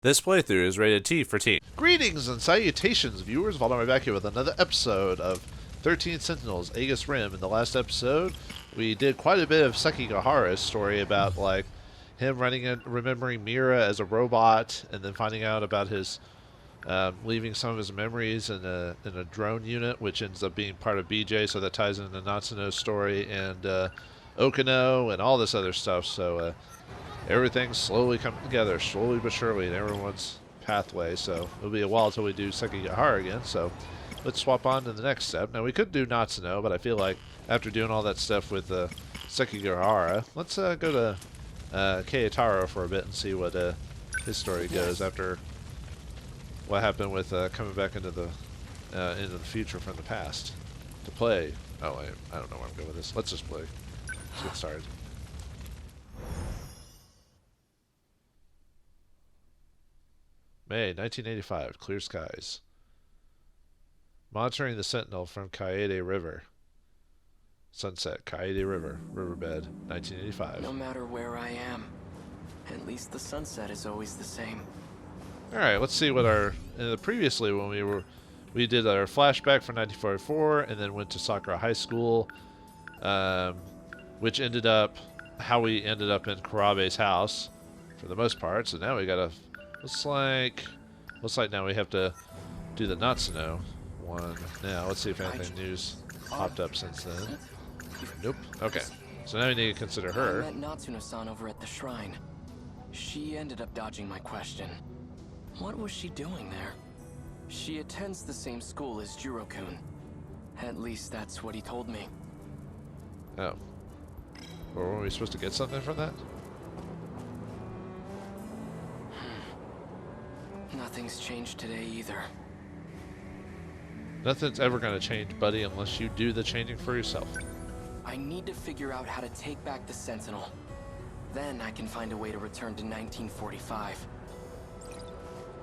This playthrough is rated T for teen. Greetings and salutations, viewers. Vauldemare back here with another episode of 13 Sentinels, Aegis Rim. In the last episode, we did quite a bit of Sekigahara's story about, like, him running and remembering Miura as a robot, and then finding out about his leaving some of his memories in a drone unit, which ends up being part of BJ, so that ties into Natsuno's story, and Okino, and all this other stuff. So, everything's slowly coming together, slowly but surely, in everyone's pathway. So it'll be a while until we do Sekigahara again. So let's swap on to the next step. Now we could do Natsuno, but I feel like after doing all that stuff with Sekigahara, let's go to Keitaro for a bit and see what his story goes after what happened with coming back into the future from the past to play. Oh, I don't know where I'm going with this. Let's just play. Let's get started. May 1985, clear skies. Monitoring the Sentinel from Kaede River. Sunset, Kaede River, riverbed, 1985. No matter where I am, at least the sunset is always the same. Alright, let's see what previously when we did our flashback from 1944 and then went to Sakura High School, which ended up how we ended up in Kurabe's house for the most part. So now we gotta looks like now we have to do the Natsuno one now. Let's see if anything news popped up since then. Nope. Okay. So now we need to consider her. I met Natsuno-san over at the shrine. She ended up dodging my question. What was she doing there? She attends the same school as Jiro-kun. At least that's what he told me. Oh. Or were we supposed to get something from that? Nothing's changed today either. Nothing's ever going to change, buddy, unless you do the changing for yourself. I need to figure out how to take back the Sentinel. Then I can find a way to return to 1945.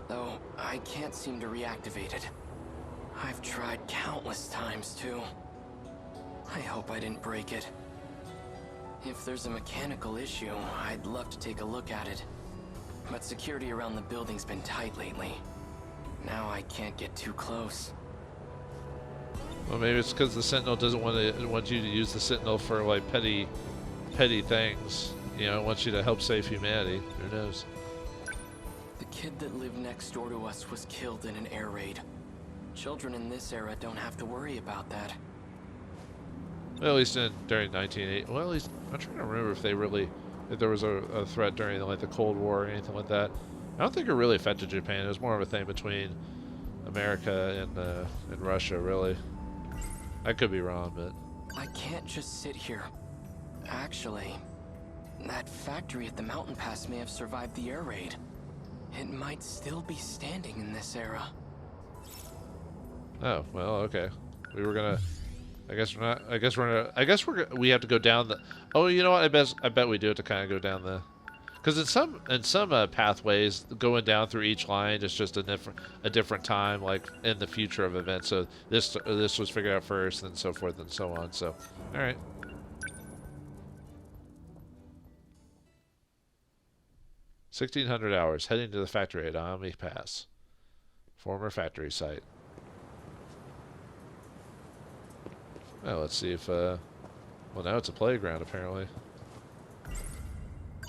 Though, I can't seem to reactivate it. I've tried countless times, too. I hope I didn't break it. If there's a mechanical issue, I'd love to take a look at it. But security around the building's been tight lately. Now I can't get too close. Well, maybe it's because the Sentinel doesn't want you to use the Sentinel for like petty things. You know, it wants you to help save humanity. Who knows? The kid that lived next door to us was killed in an air raid. Children in this era don't have to worry about that. Well, at least during 1980. Well, at least I'm trying to remember if there was a threat during like the Cold War or anything like that. I don't think it really affected Japan. It was more of a thing between America and Russia, really. I could be wrong, but I can't just sit here. Actually, that factory at the mountain pass may have survived the air raid. It might still be standing in this era. oh well, okay. We were gonna. I guess we're not. I guess we have to go down the. Oh, you know what? I bet we do have to kind of go down the. Because in some pathways, going down through each line is just a different time, like in the future of events. So this was figured out first, and so forth and so on. So, all right. $1,600 heading to the factory at Ami Pass, former factory site. Well, let's see if, well, now it's a playground, apparently.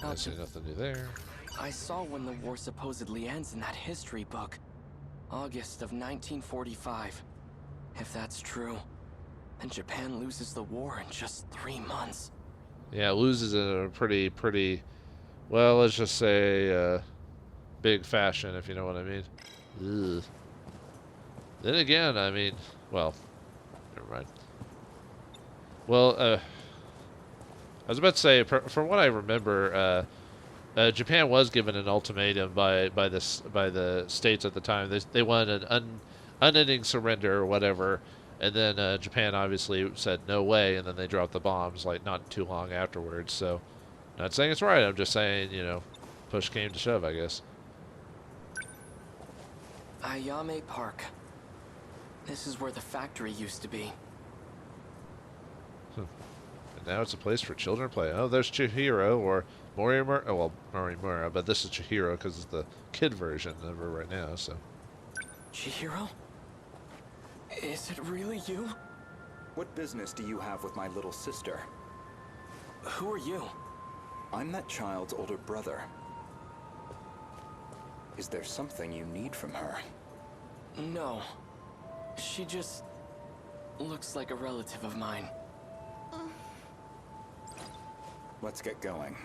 I see nothing new there. I saw when the war supposedly ends in that history book. August of 1945. If that's true, then Japan loses the war in just 3 months. Yeah, it loses in a pretty, well, let's just say, big fashion, if you know what I mean. Ugh. Then again, I mean, well, never mind. Well, I was about to say, from what I remember, Japan was given an ultimatum by the states at the time. They wanted an unending surrender or whatever, and then Japan obviously said no way, and then they dropped the bombs like not too long afterwards. So, not saying it's right. I'm just saying, you know, push came to shove, I guess. Ayame Park. This is where the factory used to be. And now it's a place for children to play. Oh, there's Chihiro, or Morimura, oh well, Morimura, but this is Chihiro because it's the kid version of her right now, so. Chihiro? Is it really you? What business do you have with my little sister? Who are you? I'm that child's older brother. Is there something you need from her? No. She just looks like a relative of mine. Let's get going.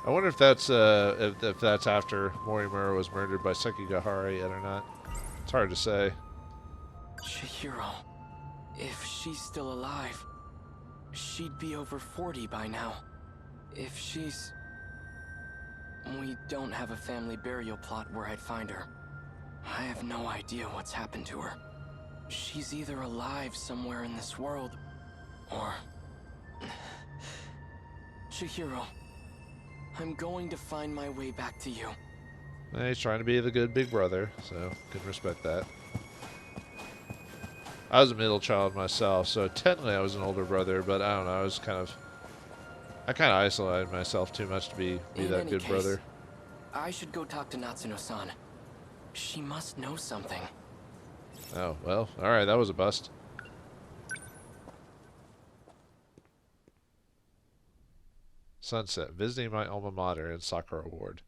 I wonder if that's if that's after Morimura was murdered by Sekigahara yet or not. It's hard to say. Chihiro. If she's still alive, she'd be over 40 by now. If she's... We don't have a family burial plot where I'd find her. I have no idea what's happened to her. She's either alive somewhere in this world, or... Chihiro, I'm going to find my way back to you. He's trying to be the good big brother, so can respect that. I was a middle child myself, so technically I was an older brother, but I don't know, I kind of isolated myself too much to be that good brother. I should go talk to Natsuno-san. She must know something. Oh, well, alright, that was a bust. Sunset, visiting my alma mater in Sakura Ward.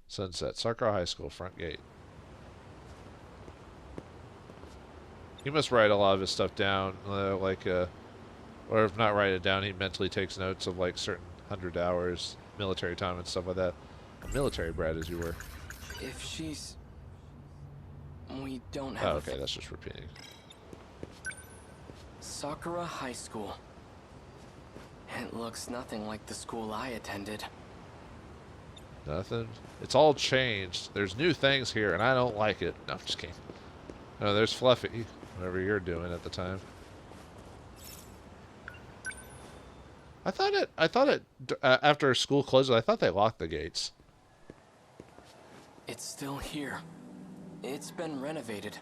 Sunset, Sakura High School, front gate. He must write a lot of his stuff down, or if not write it down, he mentally takes notes of like certain 100 hours, military time and stuff like that. A military brat as you were. If she's... We don't have okay, that's just repeating. Sakura High School. It looks nothing like the school I attended. Nothing? It's all changed. There's new things here, and I don't like it. No, I'm just kidding. No, there's Fluffy, whatever you're doing at the time. I thought it, after school closes, I thought they locked the gates. It's still here. It's been renovated,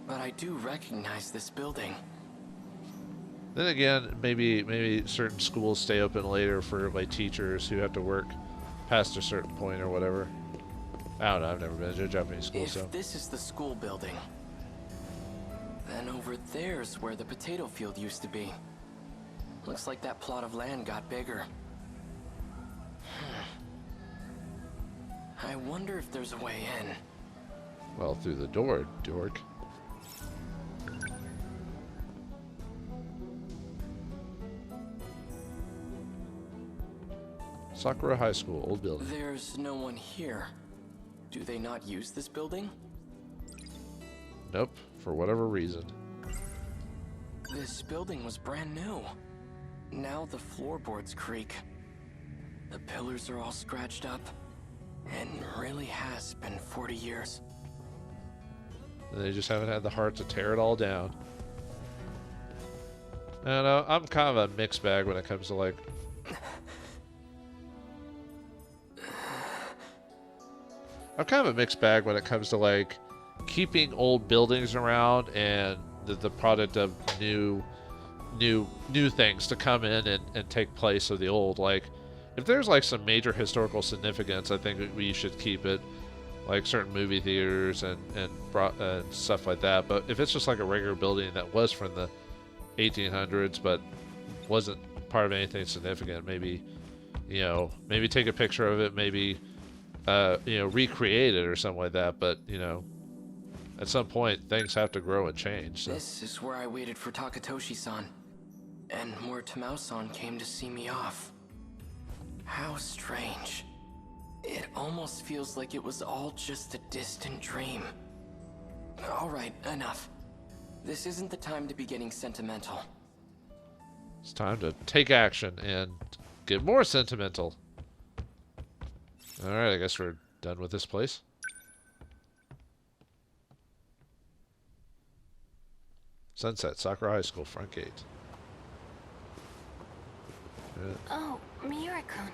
but I do recognize this building. Then again, maybe certain schools stay open later for like teachers who have to work past a certain point or whatever. I don't know. I've never been to a Japanese school, If so. this is the school building, then over there's where the potato field used to be. Looks like that plot of land got bigger. I wonder if there's a way in. Well, through the door, dork. Sakura High School, old building. There's no one here. Do they not use this building? Nope, for whatever reason. This building was brand new. Now the floorboards creak. The pillars are all scratched up. And really has been 40 years. And they just haven't had the heart to tear it all down. I don't know, I'm kind of a mixed bag when it comes to like... I'm kind of a mixed bag when it comes to like keeping old buildings around and the product of new things to come in and take place of the old. Like, if there's like some major historical significance, I think we should keep it, like certain movie theaters and stuff like that. But if it's just like a regular building that was from the 1800s but wasn't part of anything significant, maybe take a picture of it, maybe recreate it or something like that. But at some point things have to grow and change. So. This is where I waited for Takatoshi-san, and where Tamao-san came to see me off. How strange. It almost feels like it was all just a distant dream. Alright, enough. This isn't the time to be getting sentimental. It's time to take action and get more sentimental. Alright, I guess we're done with this place. Sunset, Sakura High School, front gate. Oh, Miura-kun.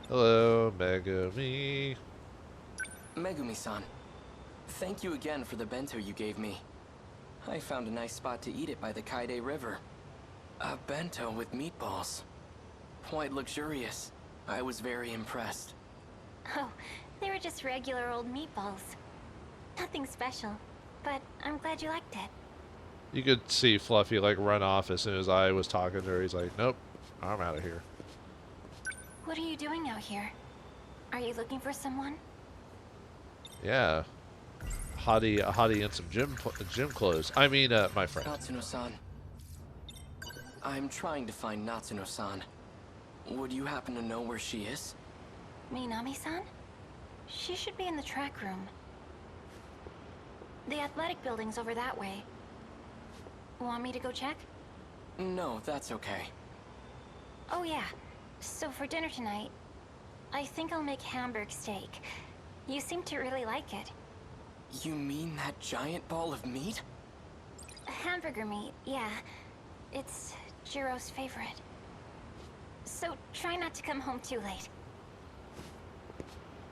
Hello, Megumi. Megumi-san, thank you again for the bento you gave me. I found a nice spot to eat it by the Kaide River. A bento with meatballs. Quite luxurious. I was very impressed. Oh, they were just regular old meatballs. Nothing special, but I'm glad you liked it. You could see Fluffy like run off as soon as I was talking to her. He's like, nope, I'm out of here. What are you doing out here? Are you looking for someone? Yeah. A hottie in some gym clothes. I mean, my friend. Natsuno-san. I'm trying to find Natsuno-san. Would you happen to know where she is? Minami-san? She should be in the track room. The athletic building's over that way. Want me to go check? No, that's okay. Oh yeah. So for dinner tonight, I think I'll make Hamburg steak. You seem to really like it. You mean that giant ball of meat? Hamburger meat, yeah. It's Jiro's favorite. So try not to come home too late.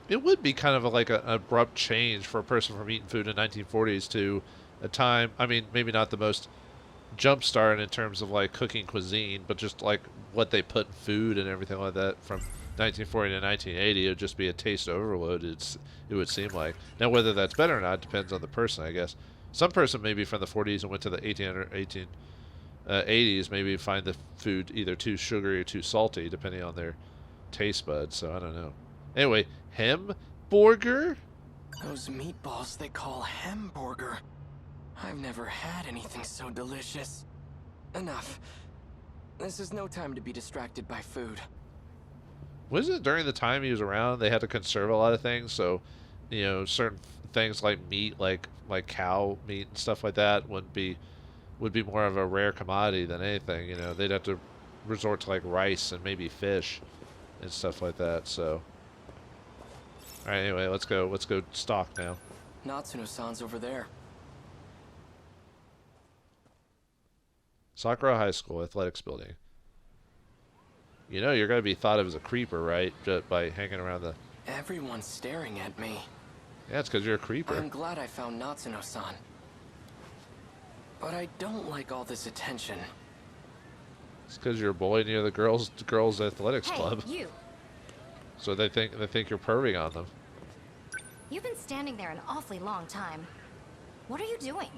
It would be kind of like an abrupt change for a person from eating food in 1940s to a time, I mean, maybe not the most jump-started in terms of like cooking cuisine, but just like what they put in food and everything like that from 1940 to 1980. It would just be a taste overload, it would seem like. Now, whether that's better or not depends on the person, I guess. Some person maybe from the 40s and went to the 80s maybe find the food either too sugary or too salty, depending on their taste buds, so I don't know. Anyway, Hemborger? Those meatballs they call Hemborger. I've never had anything so delicious. Enough. This is no time to be distracted by food. Was it during the time he was around they had to conserve a lot of things, so you know, certain things like meat, like cow meat and stuff like that would be more of a rare commodity than anything. You know, they'd have to resort to like rice and maybe fish and stuff like that. So, all right, anyway, let's go stalk now. Natsuno-san's over there. Sakura High School Athletics Building. You know you're going to be thought of as a creeper, right? Just by hanging around the... Everyone's staring at me. Yeah, it's because you're a creeper. I'm glad I found Natsuno-san. But I don't like all this attention. It's because you're a boy near the girls athletics Hey, club. you. So they think you're perving on them. You've been standing there an awfully long time. What are you doing?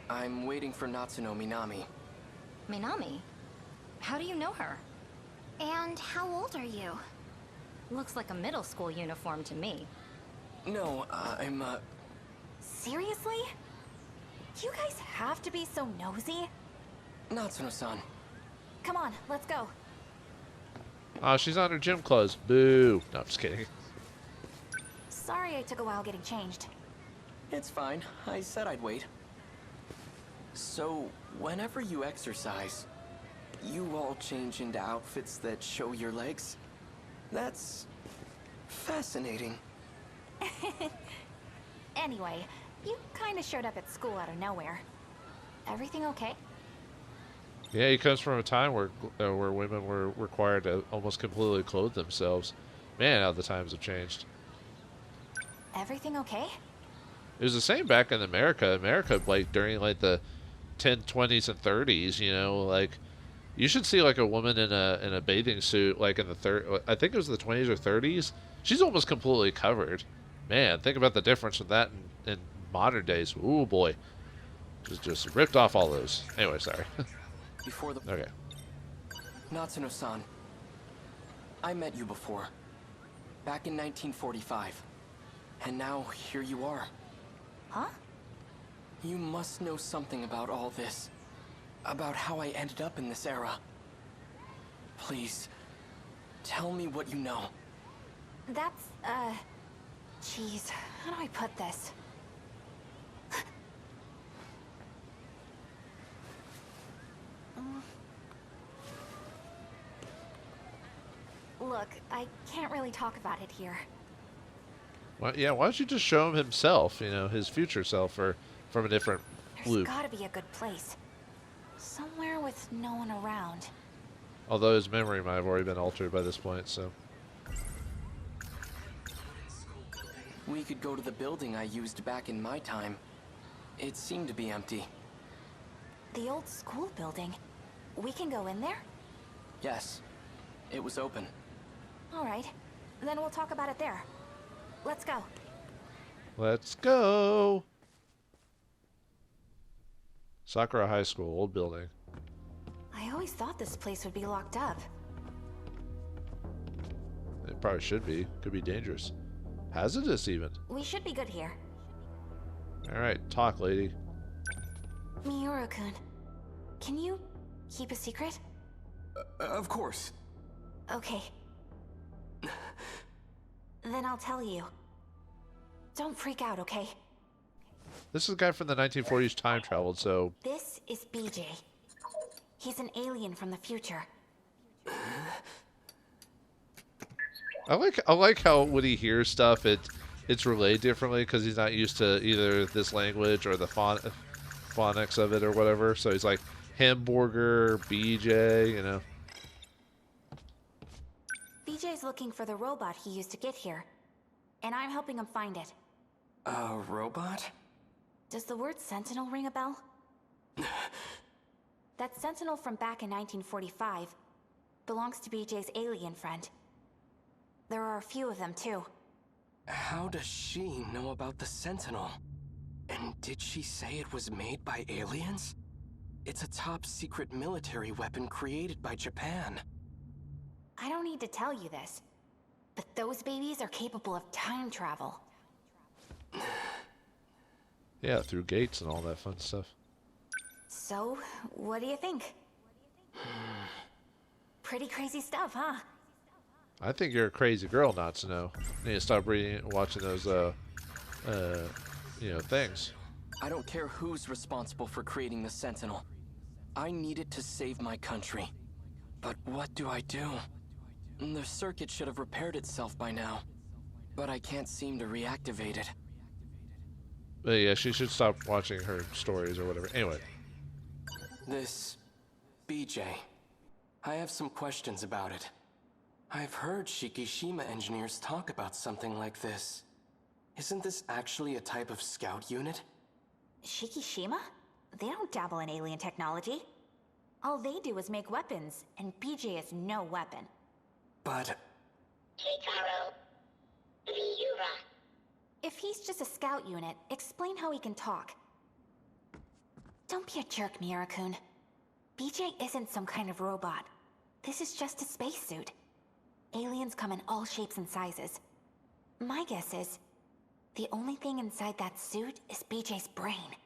I'm waiting for Natsuno Minami. Minami? How do you know her? And how old are you? Looks like a middle school uniform to me. No, I'm, Seriously? You guys have to be so nosy? Natsuno-san. Come on, let's go. Oh, she's on her gym clothes. Boo. No, I'm just kidding. Sorry I took a while getting changed. It's fine. I said I'd wait. So, whenever you exercise, you all change into outfits that show your legs? That's fascinating. Anyway, you kinda showed up at school out of nowhere. Everything okay? Yeah, he comes from a time where women were required to almost completely clothe themselves. Man, how the times have changed. Everything okay? It was the same back in America. America, like during like the 20s and 30s, you know, like you should see like a woman in a bathing suit, like in the I think it was the 20s or 30s. She's almost completely covered. Man, think about the difference with that in modern days. Ooh boy, just ripped off all those. Anyway, sorry. Before the... Okay. Natsuno-san. I met you before. Back in 1945. And now, here you are. Huh? You must know something about all this. About how I ended up in this era. Please, tell me what you know. That's, Jeez, how do I put this? Look, I can't really talk about it here. Well, yeah, why don't you just show him himself, you know, his future self, or from a different There's loop. gotta be a good place. Somewhere with no one around. Although his memory might have already been altered by this point, so. We could go to the building I used back in my time. It seemed to be empty. The old school building. We can go in there? Yes, it was open. All right. Then we'll talk about it there. Let's go. Let's go. Sakura High School, old building. I always thought this place would be locked up. It probably should be. Could be dangerous. Hazardous even. We should be good here. Alright, talk, lady. Miura-kun, can you keep a secret? Of course. Okay. Then I'll tell you. Don't freak out, okay? This is a guy from the 1940s time traveled, so... This is BJ. He's an alien from the future. I like how when he hears stuff, it's relayed differently because he's not used to either this language or the phonics of it or whatever. So he's like Hemborger, BJ, you know. BJ's looking for the robot he used to get here, and I'm helping him find it. A robot? Does the word Sentinel ring a bell? That Sentinel from back in 1945 belongs to BJ's alien friend. There are a few of them, too. How does she know about the Sentinel? And did she say it was made by aliens? It's a top-secret military weapon created by Japan. I don't need to tell you this, but those babies are capable of time travel. Yeah, through gates and all that fun stuff. So, what do you think? Pretty crazy stuff, huh? I think you're a crazy girl not to know. You need to stop reading and watching those, you know, things. I don't care who's responsible for creating the Sentinel. I need it to save my country. But what do I do? The circuit should have repaired itself by now. But I can't seem to reactivate it. But yeah, she should stop watching her stories or whatever. Anyway. This... BJ. I have some questions about it. I've heard Shikishima engineers talk about something like this. Isn't this actually a type of scout unit? Shikishima? They don't dabble in alien technology. All they do is make weapons, and BJ is no weapon. But... Keitaro. Miura. If he's just a scout unit, explain how he can talk. Don't be a jerk, Miura-kun. BJ isn't some kind of robot. This is just a spacesuit. Aliens come in all shapes and sizes. My guess is, the only thing inside that suit is BJ's brain.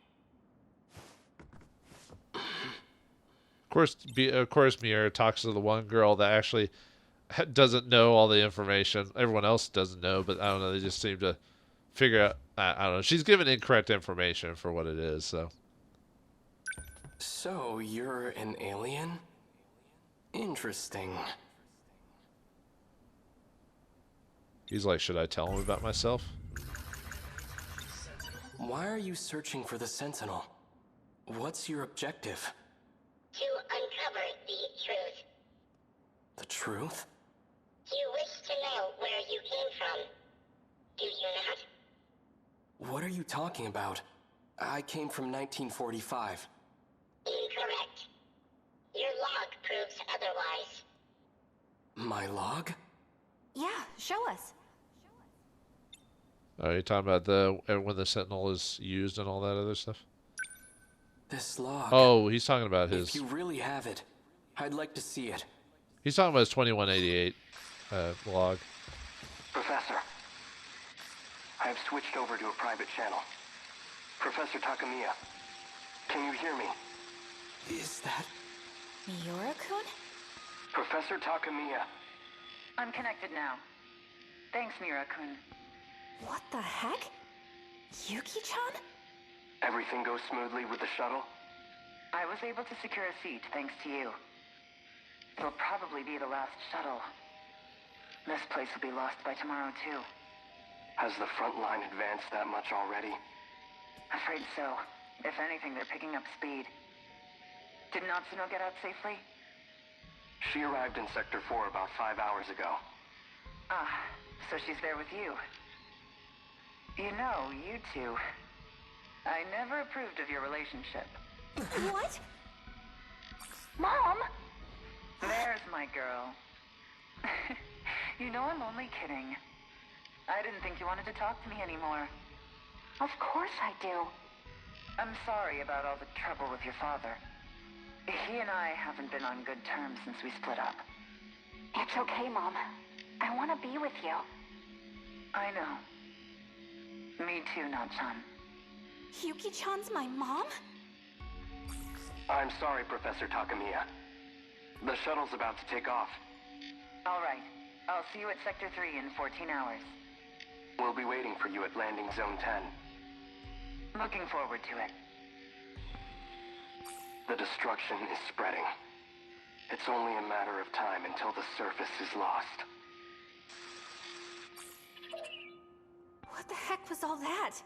Of course, Miura talks to the one girl that actually doesn't know all the information. Everyone else doesn't know, but I don't know. They just seem to figure out. I don't know. She's given incorrect information for what it is. So you're an alien? Interesting. He's like, should I tell him about myself? Why are you searching for the Sentinel? What's your objective? To uncover the truth. The truth? You wish to know where you came from, do you not? What are you talking about? I came from 1945. Incorrect. Your log proves otherwise. My log? Yeah, show us. Are you talking about when the Sentinel is used and all that other stuff? This log. Oh, he's talking about his... If you really have it, I'd like to see it. He's talking about his 2188 log. Professor, I have switched over to a private channel. Professor Takamiya, can you hear me? Is that... Miura-kun? Professor Takamiya. I'm connected now. Thanks, Miura-kun. What the heck? Yuki-chan? Everything goes smoothly with the shuttle? I was able to secure a seat thanks to you. It'll probably be the last shuttle. This place will be lost by tomorrow, too. Has the front line advanced that much already? Afraid so. If anything, they're picking up speed. Did Natsuno get out safely? She arrived in Sector 4 about 5 hours ago. Ah, so she's there with you. You know, you two... I never approved of your relationship. What? Mom! There's my girl. You know I'm only kidding. I didn't think you wanted to talk to me anymore. Of course I do. I'm sorry about all the trouble with your father. He and I haven't been on good terms since we split up. It's okay, Mom. I want to be with you. I know. Me too, Not-chan. Yuki-chan's my mom? I'm sorry, Professor Takamiya. The shuttle's about to take off. All right. I'll see you at Sector 3 in 14 hours. We'll be waiting for you at Landing Zone 10. Looking forward to it. The destruction is spreading. It's only a matter of time until the surface is lost. What the heck was all that?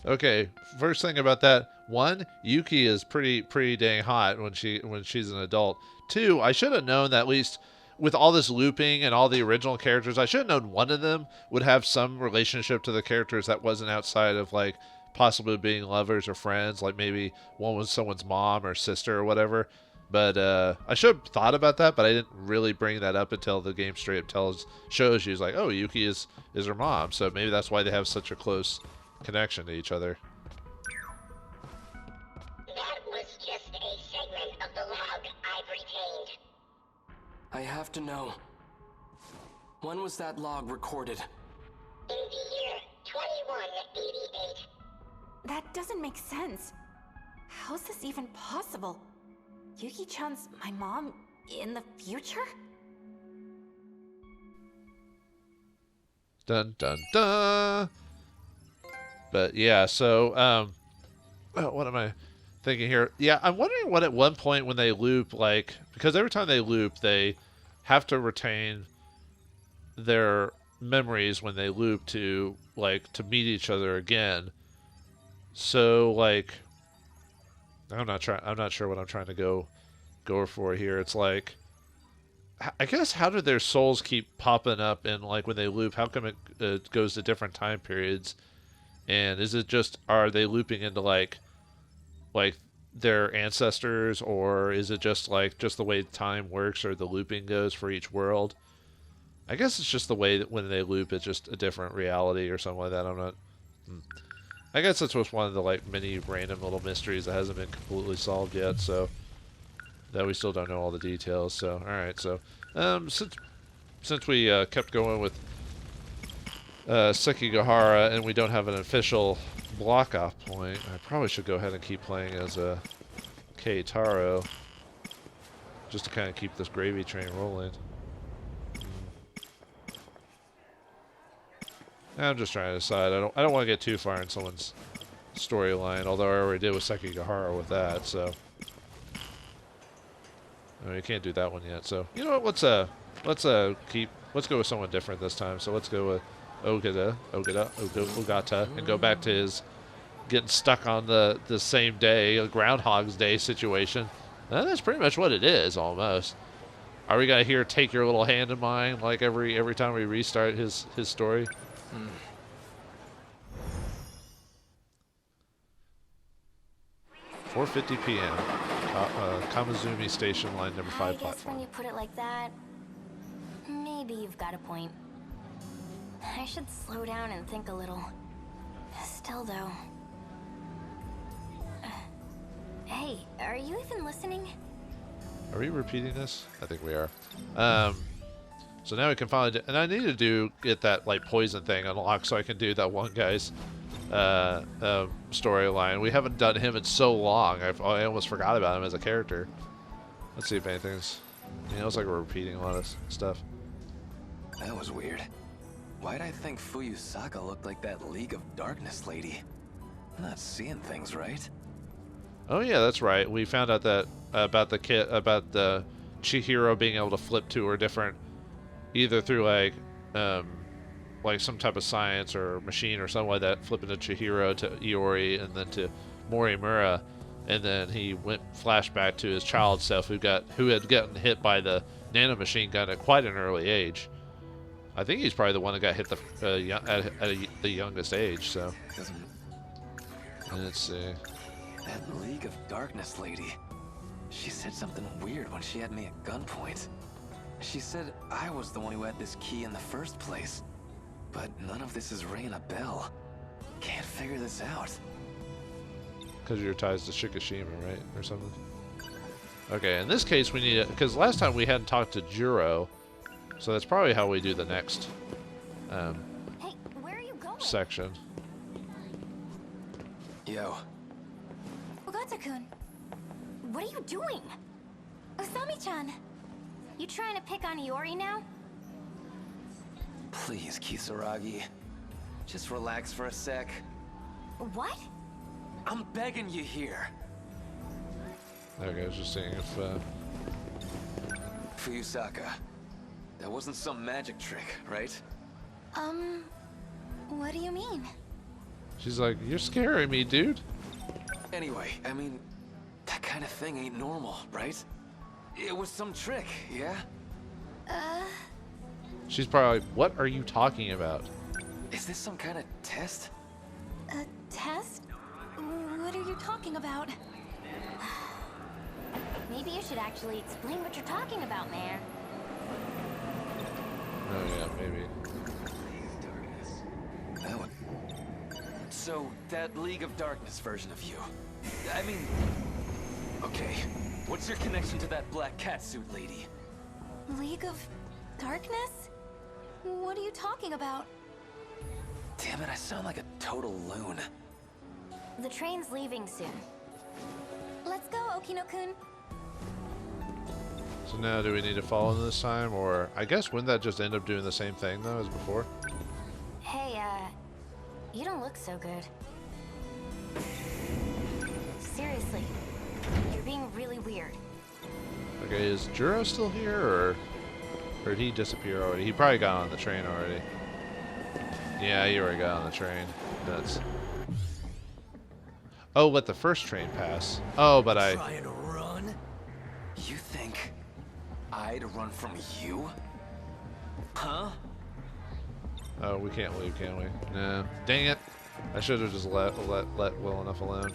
Okay, first thing about that, one, Yuki is pretty dang hot when she's an adult. Two, I should have known that at least with all this looping and all the original characters, I should have known one of them would have some relationship to the characters that wasn't outside of like possibly being lovers or friends. Like maybe one was someone's mom or sister or whatever. But I should have thought about that, but I didn't really bring that up until the game straight up shows you like, oh, Yuki is her mom, so maybe that's why they have such a close connection to each other. That was just a segment of the log I've retained. I have to know. When was that log recorded? In the year 2188. That doesn't make sense. How's this even possible? Yuki-chan's my mom in the future? Dun dun dun. But yeah, so what am I thinking here? Yeah, I'm wondering what at one point when they loop, like, because every time they loop, they have to retain their memories when they loop to meet each other again. So like, I'm not sure what I'm trying to go for here. It's like, I guess, how do their souls keep popping up and like when they loop? How come it goes to different time periods? And is it just, are they looping into like their ancestors, or is it just the way time works or the looping goes for each world? I guess it's just the way that when they loop, it's just a different reality or something like that. I'm not. I guess that's just one of the like many random little mysteries that hasn't been completely solved yet. So that we still don't know all the details. So all right. So since we kept going with Sekigahara and we don't have an official block off point, I probably should go ahead and keep playing as Keitaro, just to kind of keep this gravy train rolling. I'm just trying to decide. I don't want to get too far in someone's storyline, although I already did with Sekigahara with that. So you can't do that one yet. So you know what? Let's go with someone different this time. So let's go with Ogata, and go back to his getting stuck on the same day, a Groundhog's Day situation. And that's pretty much what it is, almost. Are we gonna hear "Take Your Little Hand in Mine" like every time we restart his story? 4:50 p.m. Kamizumi Station, line number 5 I guess platform. when you put it like that, maybe you've got a point. I should slow down and think a little. Still, though. Hey, are you even listening? Are we repeating this? I think we are. So now we can finally and I need to get that like poison thing unlocked so I can do that one guy's storyline. We haven't done him in so long. I almost forgot about him as a character. Let's see if anything's. It looks like we're repeating a lot of stuff. That was weird. Why'd I think Fuyusaka looked like that League of Darkness lady? I'm not seeing things right. Oh yeah, that's right. We found out that about the Chihiro being able to flip to her different, either through like some type of science or machine or something like that, flipping to Chihiro, to Iori, and then to Morimura, and then he went flashback to his child self who had gotten hit by the nanomachine gun at quite an early age. I think he's probably the one that got hit at the youngest age. So let's see. That League of Darkness lady. She said something weird when she had me at gunpoint. She said I was the one who had this key in the first place. But none of this is ringing a bell. Can't figure this out. Because your ties to Shikishima, right? Or something? Okay, in this case we need it, because last time we hadn't talked to Juro, so that's probably how we do the next Hey, where are you going? section. Yo. Ogata-kun, what are you doing? Osami-chan, you trying to pick on Iori now? Please, Kisaragi. Just relax for a sec. What? I'm begging you here. Okay, I was just seeing if Fuyusaka. That wasn't some magic trick, right? What do you mean? she's like, you're scaring me, dude. Anyway, I mean, that kind of thing ain't normal, right? It was some trick, yeah? She's probably like, what are you talking about? Is this some kind of test? A test? What are you talking about? Maybe you should actually explain what you're talking about, man. Oh yeah, maybe. That one. So, that League of Darkness version of you. I mean... Okay, what's your connection to that black catsuit lady? League of Darkness? What are you talking about? Damn it, I sound like a total loon. The train's leaving soon. Let's go, Okino-kun. So now do we need to follow them this time, or I guess wouldn't that just end up doing the same thing though as before? Hey, you don't look so good. Seriously, you're being really weird. Okay, is Juro still here, or did he disappear already? He probably got on the train already. Yeah, he already got on the train. That's... Oh, let the first train pass. Oh, but I... Trying to run? You think I'd run from you? Huh? Oh, we can't leave, can we? No. Dang it. I should have just let well enough alone.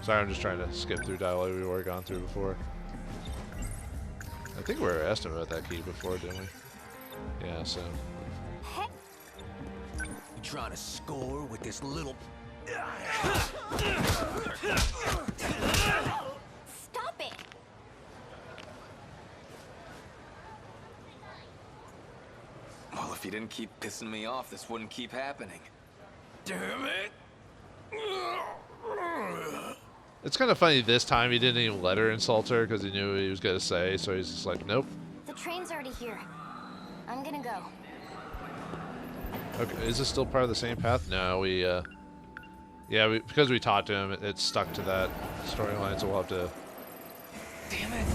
Sorry, I'm just trying to skip through dialogue we've already gone through before. I think we were asked about that key before, didn't we? Yeah, so... You trying to score with this little... Stop it! Well, if you didn't keep pissing me off, this wouldn't keep happening. Damn it! It's kind of funny this time he didn't even let her insult her because he knew what he was going to say, so he's just like, nope. The train's already here. I'm gonna go. Okay, is this still part of the same path? No, yeah, because we talked to him, it stuck to that storyline, so we'll have to... Damn it!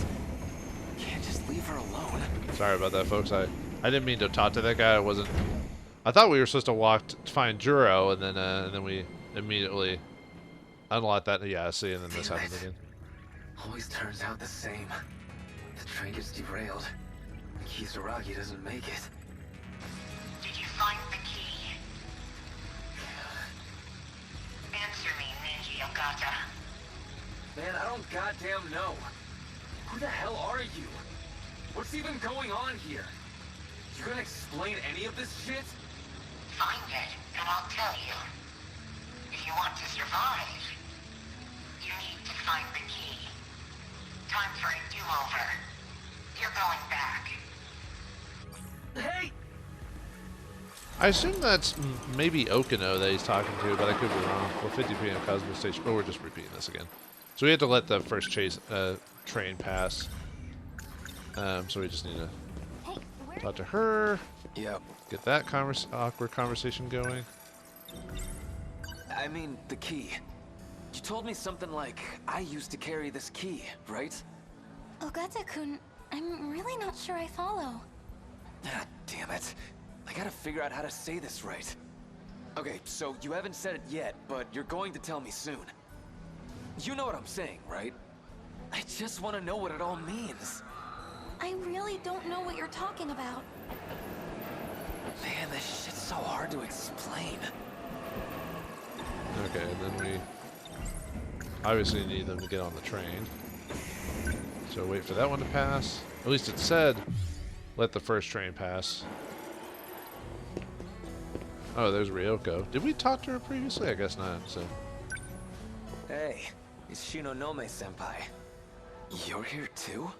Can't just leave her alone. Sorry about that, folks. I didn't mean to talk to that guy. I thought we were supposed to walk to find Juro, and then we immediately unlocked that. Yeah, see, and then this happened again. Always turns out the same. The train gets derailed. Kisaragi doesn't make it. Did you find the key? Answer me, Ninja Ogata. Man, I don't goddamn know. Who the hell are you? What's even going on here? You gonna explain any of this shit? Find it, and I'll tell you. If you want to survive, you need to find the key. Time for a do-over. You're going back. Hey! I assume that's maybe Okino that he's talking to, but I could be wrong. Well, 50 p.m. Cosmo Station. Oh, we're just repeating this again. So we have to let the first train pass. So we just need to talk to her. Yep. Get that awkward conversation going. I mean, the key. You told me something like, I used to carry this key, right? Ogata-kun, I'm really not sure I follow. Ah, damn it. I gotta figure out how to say this right. Okay, so you haven't said it yet, but you're going to tell me soon. You know what I'm saying, right? I just want to know what it all means. I really don't know what you're talking about. Man, this shit's so hard to explain. Okay, and then obviously need them to get on the train. So wait for that one to pass. At least it said, let the first train pass. Oh, there's Ryoko. Did we talk to her previously? I guess not, so. Hey, it's Shinonome-senpai. You're here too?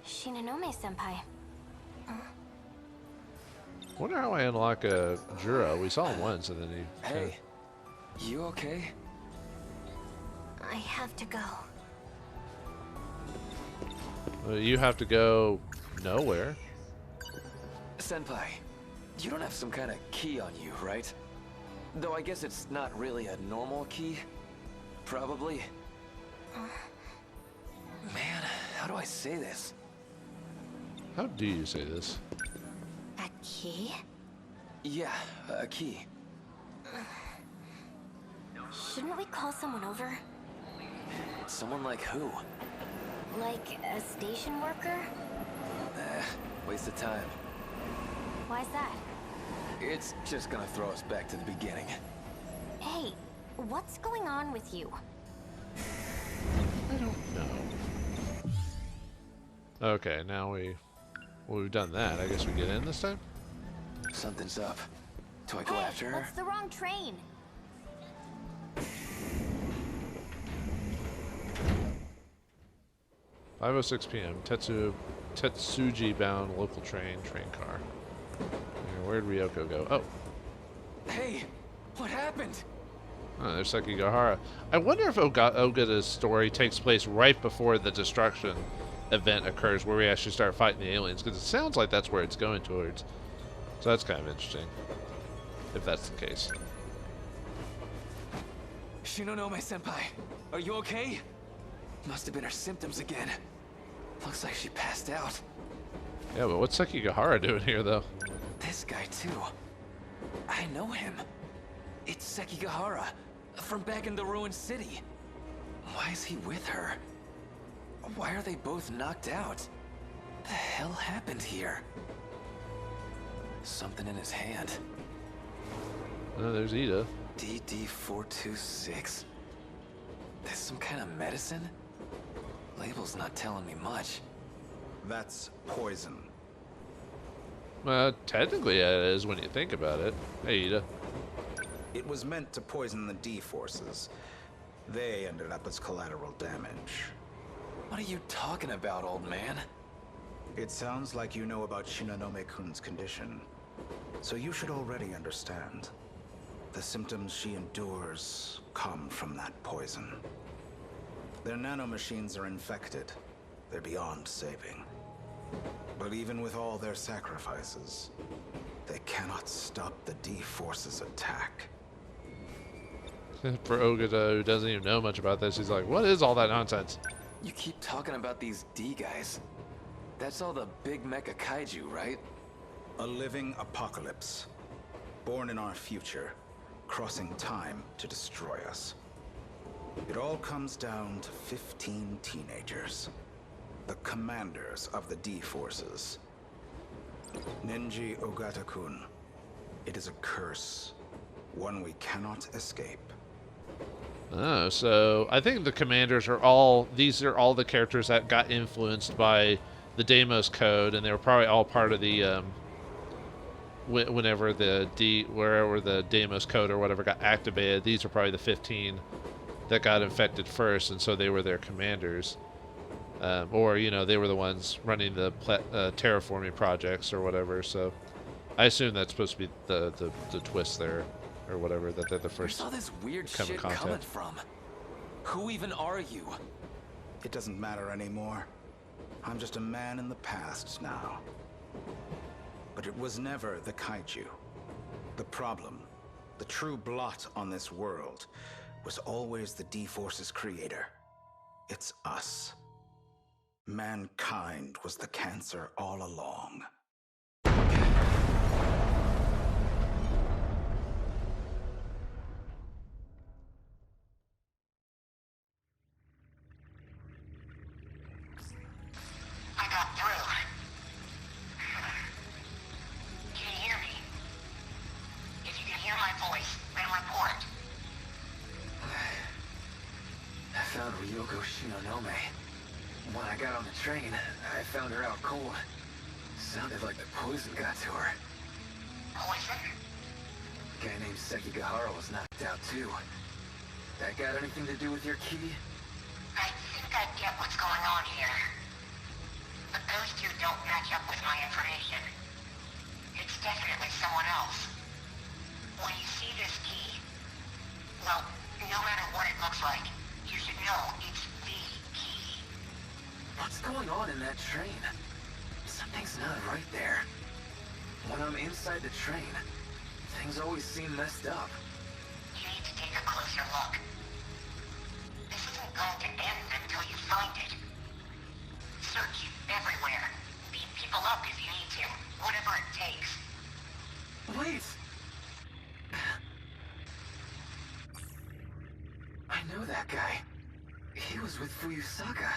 Shinonome-senpai. Wonder how I unlock a Juro. We saw him once and then he... Hey, you okay? I have to go. You have to go nowhere. Senpai, you don't have some kind of key on you, right? Though I guess it's not really a normal key. Probably. Man, how do I say this? How do you say this? A key? Yeah, a key. Shouldn't we call someone over? Someone like who? Like a station worker? Waste of time. Why's that? It's just gonna throw us back to the beginning. Hey, what's going on with you? I don't know. Okay, now we've done that. I guess we get in this time? Something's up. Do I go Hey, after her? that's the wrong train. 5:06 p.m. Tetsuji bound local train car. Where'd Ryoko go? Oh. Hey, what happened? Oh, there's Sekigahara. I wonder if Ogata's story takes place right before the destruction event occurs, where we actually start fighting the aliens, because it sounds like that's where it's going towards. So that's kind of interesting, if that's the case. Shinonome-senpai, are you okay? Must have been her symptoms again. Looks like she passed out. Yeah, but what's Sekigahara doing here, though? This guy, too. I know him. It's Sekigahara, from back in the ruined city. Why is he with her? Why are they both knocked out? The hell happened here? Something in his hand. Oh, there's Ida. DD426. There's some kind of medicine? Label's not telling me much. That's poison. Technically it is when you think about it. Hey, Ida. It was meant to poison the D-forces. They ended up as collateral damage. What are you talking about, old man? It sounds like you know about Shinonome-kun's condition. So you should already understand. The symptoms she endures come from that poison. Their nanomachines are infected. They're beyond saving. But even with all their sacrifices, they cannot stop the D-forces' attack. For Ogata, who doesn't even know much about this, he's like, what is all that nonsense? You keep talking about these D guys. That's all the big mecha kaiju, right? A living apocalypse. Born in our future, crossing time to destroy us. It all comes down to 15 teenagers. The commanders of the D-forces. Nenji Ogata-kun. It is a curse. One we cannot escape. Oh, so I think the commanders are all, these are all the characters that got influenced by the Deimos Code, and they were probably all part of the, wherever the Deimos Code or whatever got activated, these are probably the 15 that got infected first, and so they were their commanders. Or, you know, they were the ones running the terraforming projects or whatever, so I assume that's supposed to be the twist there, or whatever, that they're the first. Where's all this weird shit coming from? Who even are you? It doesn't matter anymore. I'm just a man in the past now. But it was never the Kaiju. The problem, the true blot on this world, was always the D-Force's creator. It's us. Mankind was the cancer all along. I got through. Can you hear me? If you can hear my voice, then report. Shinonome. When I got on the train, I found her out cold. Sounded like the poison got to her. Poison? A guy named Sekigahara was knocked out too. That got anything to do with your key? I think I get what's going on here. But those two don't match up with my information. It's definitely someone else. When you see this key, well, no matter what it looks like, you should know it's the key. What's going on in that train? Something's not right there. When I'm inside the train, things always seem messed up. You need to take a closer look. This isn't going to end until you find it. Search everywhere. Beat people up if you need to. Whatever it takes. Wait! I know that guy. He was with Fuyusaka.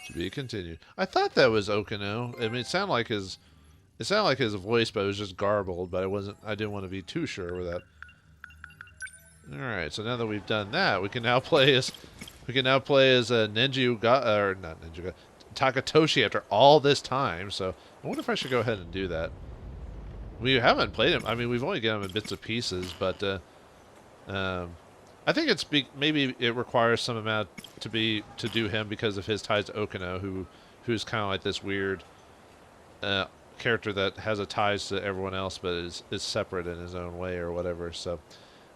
To be continued. I thought that was Okino. I mean, it sounded like his voice, but it was just garbled. But I didn't want to be too sure with that. All right. So now that we've done that, we can now play as Nenji Uga, or not Nenji Uga, Takatoshi after all this time. So I wonder if I should go ahead and do that. We haven't played him. I mean, we've only got him in bits and pieces, but I think maybe it requires some amount to do him because of his ties to Okino, who's kind of like this weird character that has a ties to everyone else, but is separate in his own way or whatever. So,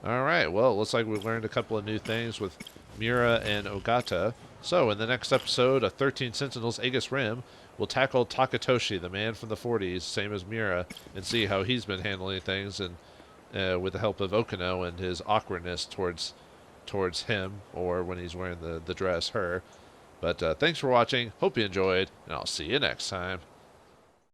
all right. Well, it looks like we've learned a couple of new things with Miura and Ogata. So, in the next episode of 13 Sentinels Aegis Rim, we'll tackle Takatoshi, the man from the 40s, same as Miura, and see how he's been handling things, and with the help of Okino and his awkwardness towards him, or when he's wearing the dress, her. But thanks for watching. Hope you enjoyed, and I'll see you next time.